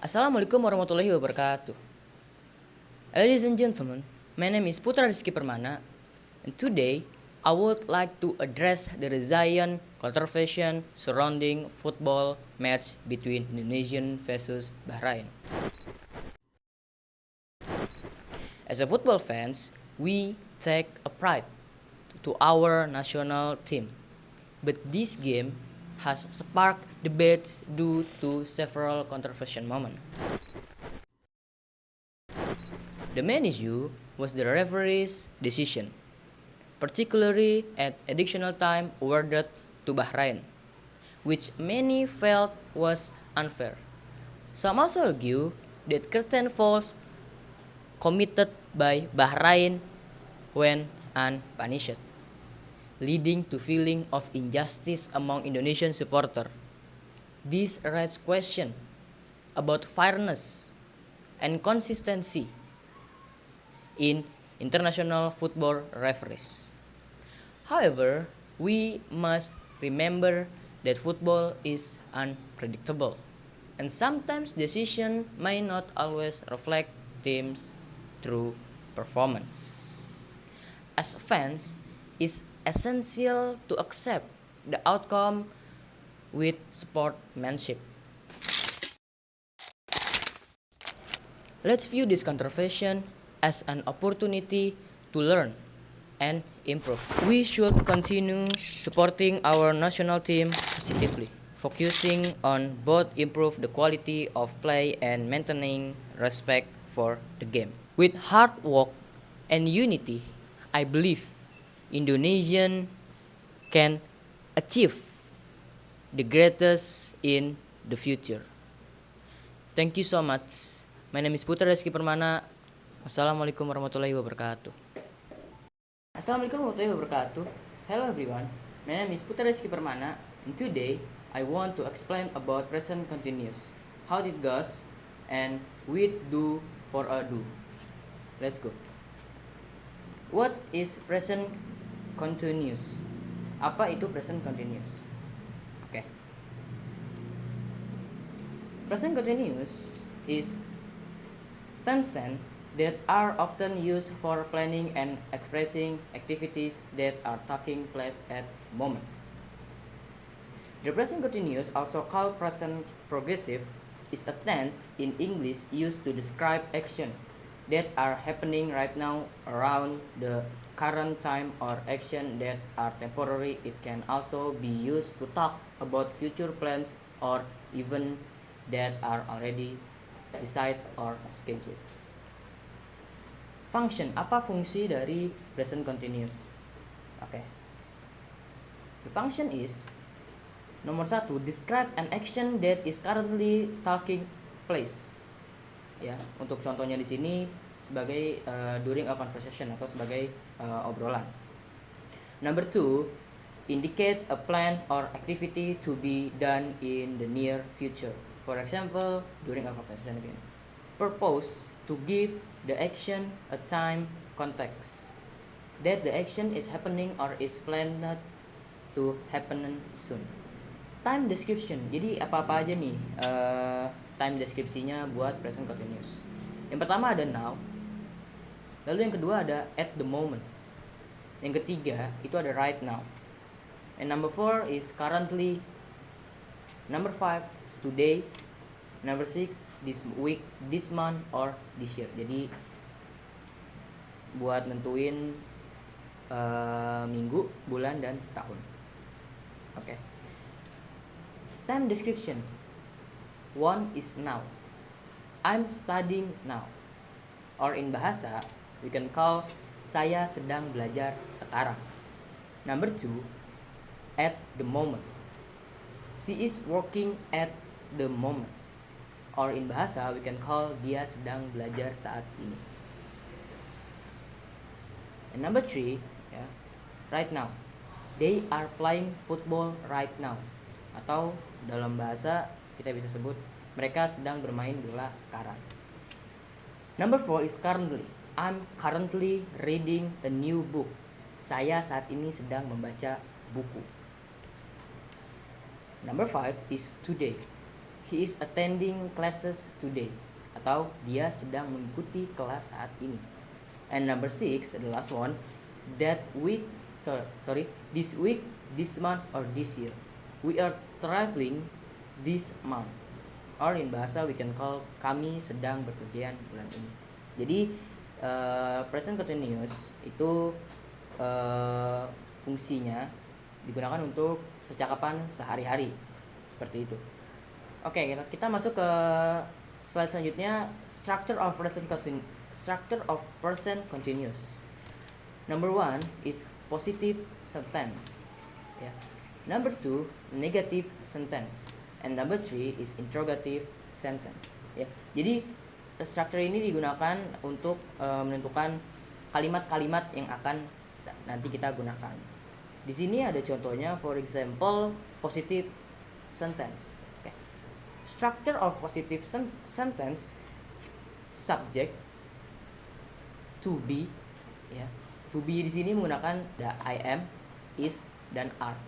Assalamualaikum warahmatullahi wabarakatuh. Ladies and gentlemen, my name is Putra Rizky Permana, and today I would like to address the Rezayan controversy surrounding football match between Indonesian versus Bahrain. As a football fans, we take a pride to our national team. But this game has sparked debates due to several controversial moments. The main issue was the referee's decision, particularly at additional time awarded to Bahrain, which many felt was unfair. Some also argue that certain fouls committed by Bahrain went unpunished, leading to feeling of injustice among Indonesian supporters. This raises question about fairness and consistency in international football referees. However, we must remember that football is unpredictable, and sometimes decisions may not always reflect teams' true performance. As fans, it's essential to accept the outcome with sportsmanship. Let's view this controversy as an opportunity to learn and improve. We should continue supporting our national team positively, focusing on both improve the quality of play and maintaining respect for the game. With hard work and unity, I believe Indonesian can achieve the greatest in the future. Thank you so much. My name is Putra Rizky Permana. Wassalamualaikum warahmatullahi wabarakatuh. Assalamualaikum warahmatullahi wabarakatuh. Hello everyone. My name is Putra Rizky Permana, and today I want to explain about present continuous, how it goes, and with do for a do. Let's go. What is present continuous? Apa itu present continuous? Oke. Present continuous is tense that are often used for planning and expressing activities that are taking place at the moment. The present continuous, also called present progressive, is a tense in English used to describe action that are happening right now around the current time or action that are temporary. It can also be used to talk about future plans or even that are already decided or scheduled. Function, apa fungsi dari present continuous? Oke. The function is nomor 1, describe an action that is currently taking place. Ya, untuk contohnya di sini sebagai during a conversation atau sebagai obrolan. Number 2, indicates a plan or activity to be done in the near future. For example, during a conversation again. Purpose, to give the action a time context that the action is happening or is planned to happen soon. Time description, jadi apa-apa aja nih time deskripsinya buat present continuous. Yang pertama ada now, lalu yang kedua ada at the moment, yang ketiga itu ada right now, and number 4 is currently, number 5 is today, number 6 this week, this month, or this year. Jadi buat nentuin minggu, bulan, dan tahun. Oke. Time description. 1 is now. I'm studying now. Or in bahasa, we can call saya sedang belajar sekarang. Number 2, at the moment. She is working at the moment. Or in bahasa, we can call dia sedang belajar saat ini. And number 3, right now. They are playing football right now. Atau dalam bahasa kita bisa sebut mereka sedang bermain bola sekarang. Number 4 is currently. I'm currently reading a new book. Saya saat ini sedang membaca buku. Number 5 is today. he is attending classes today, atau dia sedang mengikuti kelas saat ini. And number 6, the last one, that week, this week, this month, or this year. We are traveling this month. Or in bahasa we can call kami sedang berpergian bulan ini. Jadi present continuous itu fungsinya digunakan untuk percakapan sehari-hari seperti itu. Oke, kita masuk ke slide selanjutnya, structure of present continuous. Number 1 is positive sentence. Yeah. Number 2, negative sentence. And number 3 is interrogative sentence. Ya. Jadi structure ini digunakan untuk menentukan kalimat-kalimat yang akan nanti kita gunakan. Di sini ada contohnya, for example, positive sentence. Okay. Structure of positive sentence: subject, to be, ya. To be di sini menggunakan the I am, is, dan are.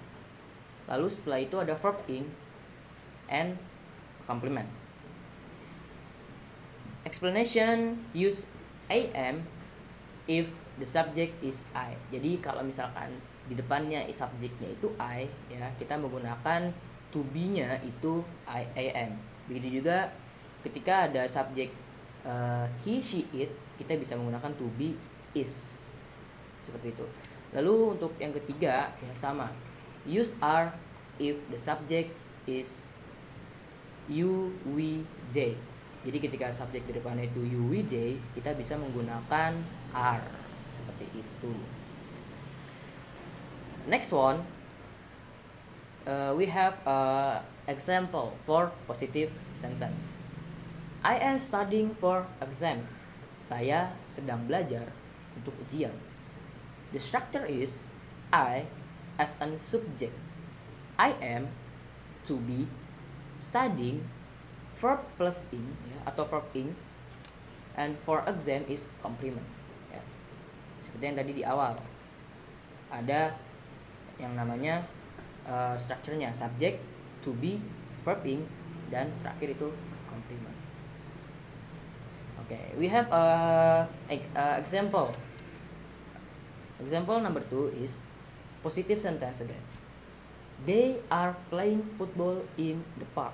Lalu setelah itu ada verb ing and complement. Explanation: use am if the subject is I. Jadi kalau misalkan di depannya subjeknya itu I, ya, kita menggunakan to be-nya itu I am. Begitu juga ketika ada subjek he, she, it, kita bisa menggunakan to be is. Seperti itu. Lalu untuk yang ketiga ya sama. Use are if the subject is you, we, they. Jadi ketika subjek di depannya itu you, we, they, kita bisa menggunakan are. Seperti itu. Next one, we have example for positive sentence. I am studying for exam. Saya sedang belajar untuk ujian. The structure is I as an subject. I am, to be, studying, verb plus ing, ya, atau verb ing, and for exam is complement. Ya. Seperti yang tadi di awal, ada yang namanya structure-nya subject, to be, verb ing, dan terakhir itu complement. Okay, we have example. Example number 2 is positive sentence again. They are playing football in the park.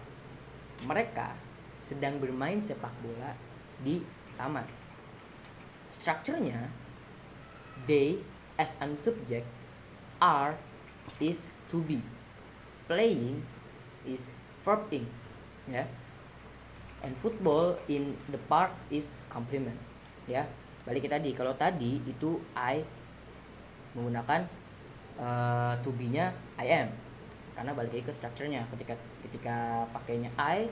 Mereka sedang bermain sepak bola di taman. Structure-nya they as an subject, are is to be, playing is verb ing, ya, and football in the park is complement, ya. Balik ke tadi, kalau tadi itu I menggunakan to be-nya I am, karena balik lagi ke structure-nya, ketika pakainya I,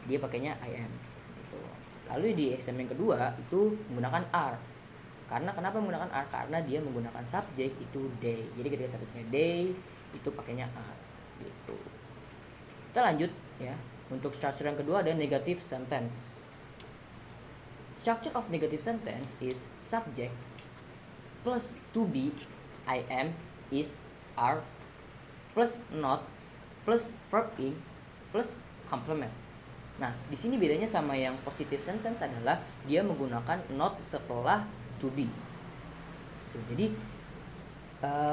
dia pakainya I am gitu. Lalu di exam yang kedua itu menggunakan are. Karena kenapa menggunakan are? Karena dia menggunakan subjek itu they. Jadi ketika subjeknya they itu pakainya are gitu. Kita lanjut ya. Untuk structure yang kedua ada negative sentence. Structure of negative sentence is subject plus to be, I am, is, are, plus not, plus verb ing, plus complement. Nah, di sini bedanya sama yang positive sentence adalah dia menggunakan not setelah to be. Jadi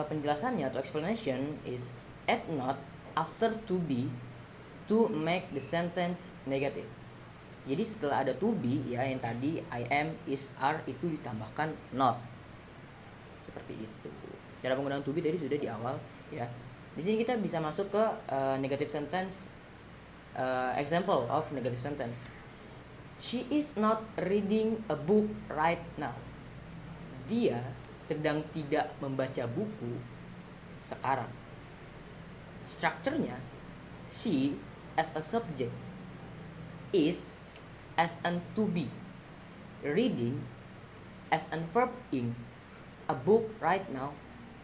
penjelasannya atau explanation is add not after to be to make the sentence negative. Jadi setelah ada to be ya yang tadi I am, is, are itu ditambahkan not. Seperti itu. Cara penggunaan to be tadi sudah di awal ya. Di sini kita bisa masuk ke negative sentence. Example of negative sentence. She is not reading a book right now. Dia sedang tidak membaca buku sekarang. Structure-nya she as a subject, is as an to be, reading as an verb ing, a book right now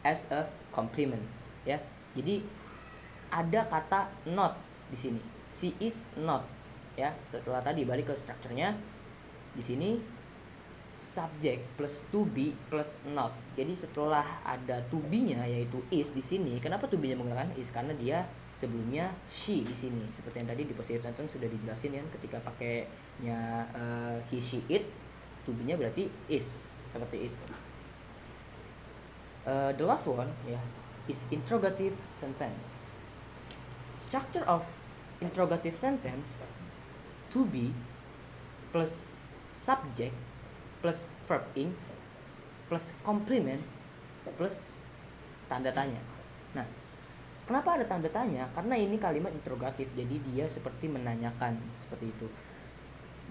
as a complement, ya. Jadi ada kata not di sini. She is not, ya. Setelah tadi balik ke structure-nya, di sini subject plus to be plus not. Jadi setelah ada to be-nya yaitu is di sini, kenapa to be-nya menggunakan is? Karena dia sebelumnya she di sini. Seperti yang tadi di positive sentence sudah dijelasin kan, ketika pakainya he, she, it, to be-nya berarti is, seperti itu. The last one ya is interrogative sentence. Structure of interrogative sentence: to be plus subject plus verb ing plus complement plus tanda tanya. Nah, kenapa ada tanda tanya? Karena ini kalimat interrogatif, jadi dia seperti menanyakan, seperti itu.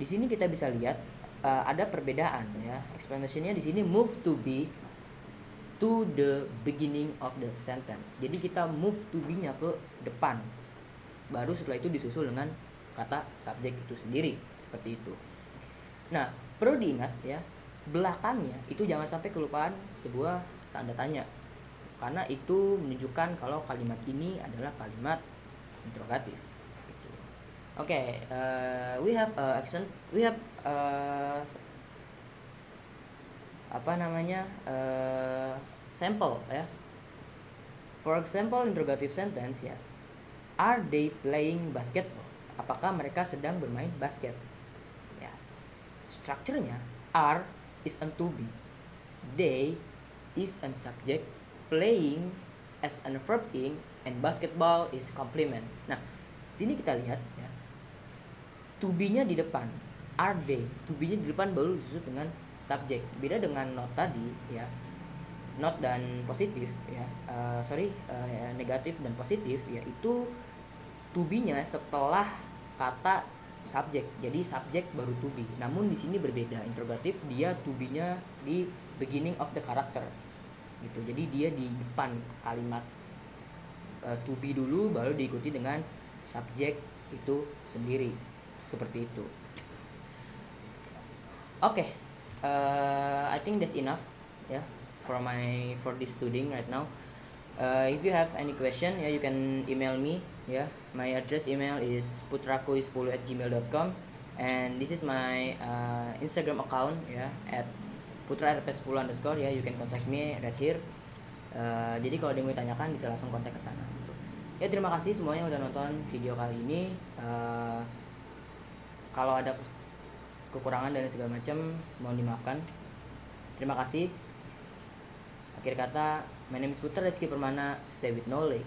Di sini kita bisa lihat ada perbedaan ya. Explanation-nya di sini move to be to the beginning of the sentence. Jadi kita move to be-nya ke depan. Baru setelah itu disusul dengan kata subjek itu sendiri, seperti itu. Nah, perlu diingat ya, belakangnya itu jangan sampai kelupaan sebuah tanda tanya, karena itu menunjukkan kalau kalimat ini adalah kalimat interrogatif. Gitu. Oke, we have action, we have sample ya. For example, interrogative sentence ya. Are they playing basketball? Apakah mereka sedang bermain basket? Ya. Strukturnya are is an to be, they is an subject, playing as an verb ing, and basketball is complement. Nah, sini kita lihat ya, to be-nya di depan, are they, to be-nya di depan baru disusul dengan subjek. Beda dengan not tadi ya, not dan positif ya, negatif dan positif ya, itu to be-nya setelah kata subjek, jadi subjek baru to be. Namun di sini berbeda, interrogatif dia to be-nya di beginning of the character gitu, jadi dia di depan kalimat to be dulu, baru diikuti dengan subjek itu sendiri, seperti itu. Oke, I think that's enough ya for this studying right now. If you have any question ya, you can email me ya. My address email is putrakuis10@gmail.com, and this is my Instagram account ya, at putrarp10_ ya. You can contact me right here. Jadi kalau ada yang mau ditanyakan bisa langsung kontak ke sana. Ya, terima kasih semuanya udah nonton video kali ini. Kalau ada kekurangan dan segala macam mohon dimaafkan. Terima kasih. Akhir kata, my name is Putra Rizky Permana. Stay with knowledge.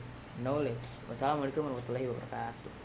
Wassalamualaikum warahmatullahi wabarakatuh.